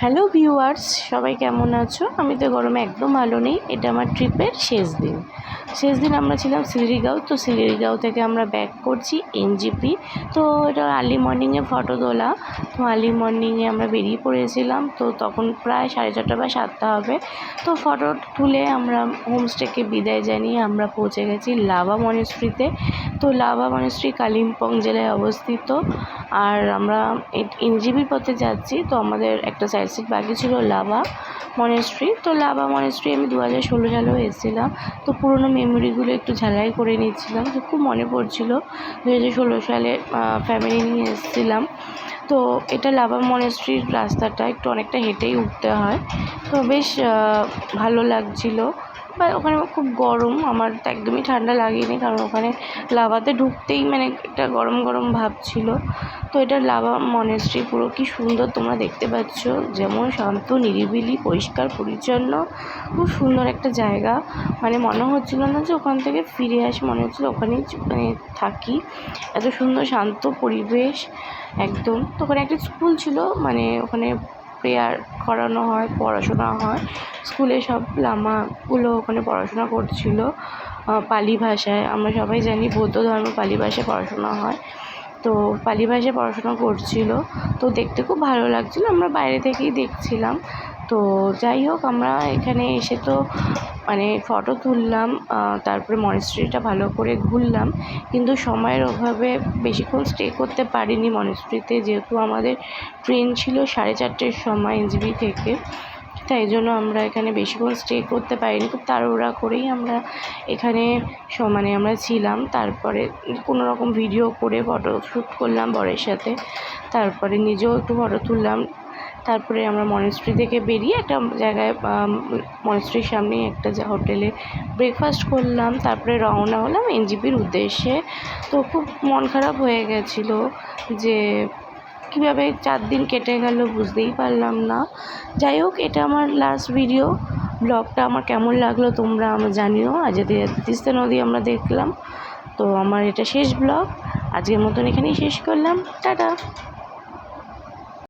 Hello viewers, সবাই কেমন আছো? আমি তো গরমে একদম ভালো নেই। এটা আমার ট্রিপের শেষ দিন আমরা ছিলাম সিলিরিগাঁও। তো সিলিরিগাঁও থেকে আমরা ব্যাক করছি এনজিপি। তো এটা আর্লি মর্নিংয়ে ফটো তোলা। তো আর্লি মর্নিংয়ে আমরা বেরিয়ে পড়েছিলাম। তো তখন প্রায় 6:30 বা 7টা হবে। তো ফটো তুলে আমরা হোমস্টেকে বিদায় জানিয়ে আমরা পৌঁছে গেছি লাভা মনেস্ট্রিতে। তো লাভা মনেস্ট্রি কালিম্পং জেলায় অবস্থিত। আর আমরা এনজিপির পথে যাচ্ছি। তো আমাদের একটা সাইড সিট বাকি ছিল লাভা মনেস্ট্রি। তো লাভা মনেস্ট্রি আমি 2016 সালেও এসেছিলাম। তো পুরোনো মেমোরিগুলো একটু ঝালাই করে নিচ্ছিলাম। তো খুব মনে পড়ছিল 2016 সালে ফ্যামিলি নিয়ে এসেছিলাম। তো এটা লাভা মনেস্ট্রির রাস্তাটা একটু অনেকটা হেঁটেই উঠতে হয়। তো বেশ ভালো লাগছিলো। বা ওখানে খুব গরম, আমার তো একদমই ঠান্ডা লাগেনি, কারণ ওখানে লাভাতে ঢুকতেই মানে একটা গরম গরম ভাব ছিল। তো এটা লাভা মনেস্ট্রি পুরো কি সুন্দর তোমরা দেখতে পাচ্ছ, যেমন শান্ত, নিরিবিলি, পরিষ্কার পরিচ্ছন্ন, খুব সুন্দর একটা জায়গা। মানে মনে হচ্ছিল না যে ওখান থেকে ফিরে আসি, মনে হচ্ছিল ওখানেই মানে থাকি। এত সুন্দর শান্ত পরিবেশ একদম। তো ওখানে একটা স্কুল ছিল, মানে ওখানে প্রেয়ার করানো হয়, পড়াশোনা হয়। স্কুলে সব লামাগুলো ওখানে পড়াশোনা করছিল পালি ভাষায়। আমরা সবাই জানি বৌদ্ধ ধর্ম পালি ভাষায় পড়াশোনা হয়। তো পালি ভাষায় পড়াশোনা করছিল। তো দেখতে খুব ভালো লাগছিলো, আমরা বাইরে থেকেই দেখছিলাম। তো যাই হোক, আমরা এখানে এসে তো মানে ফটো তুললাম, তারপরে মনেস্ট্রিটা ভালো করে ঘুরলাম। কিন্তু সময়ের অভাবে বেশিক্ষণ স্টে করতে পারিনি মনেস্ট্রিতে, যেহেতু আমাদের ট্রেন ছিল 4:30টার সময় এনজেপি থেকে। তাই জন্য আমরা এখানে বেশিক্ষণ স্টে করতে পারিনি, খুব তাড়াহুড়া করেই আমরা এখানে মানে আমরা ছিলাম। তারপরে কোনো রকম ভিডিও করে ফটো শ্যুট করলাম বরের সাথে, তারপরে নিজেও একটু ফটো তুললাম। তারপরে আমরা মনেস্ট্রি থেকে বেরিয়ে একটা জায়গায় মনেস্ট্রির সামনেই একটা হোটেলে ব্রেকফাস্ট করলাম। তারপরে রওনা হলাম এনজিপির উদ্দেশ্যে। তো খুব মন খারাপ হয়ে গেছিলো যে কীভাবে 4 দিন কেটে গেল বুঝতেই পারলাম না। যাই হোক, এটা আমার লাস্ট ভিডিও। ব্লগটা আমার কেমন লাগলো তোমরা আমার জানিও। আজকে তিস্তা নদী আমরা দেখলাম। তো আমার এটা শেষ ব্লগ, আজকের মতন এখানেই শেষ করলাম। টাটা।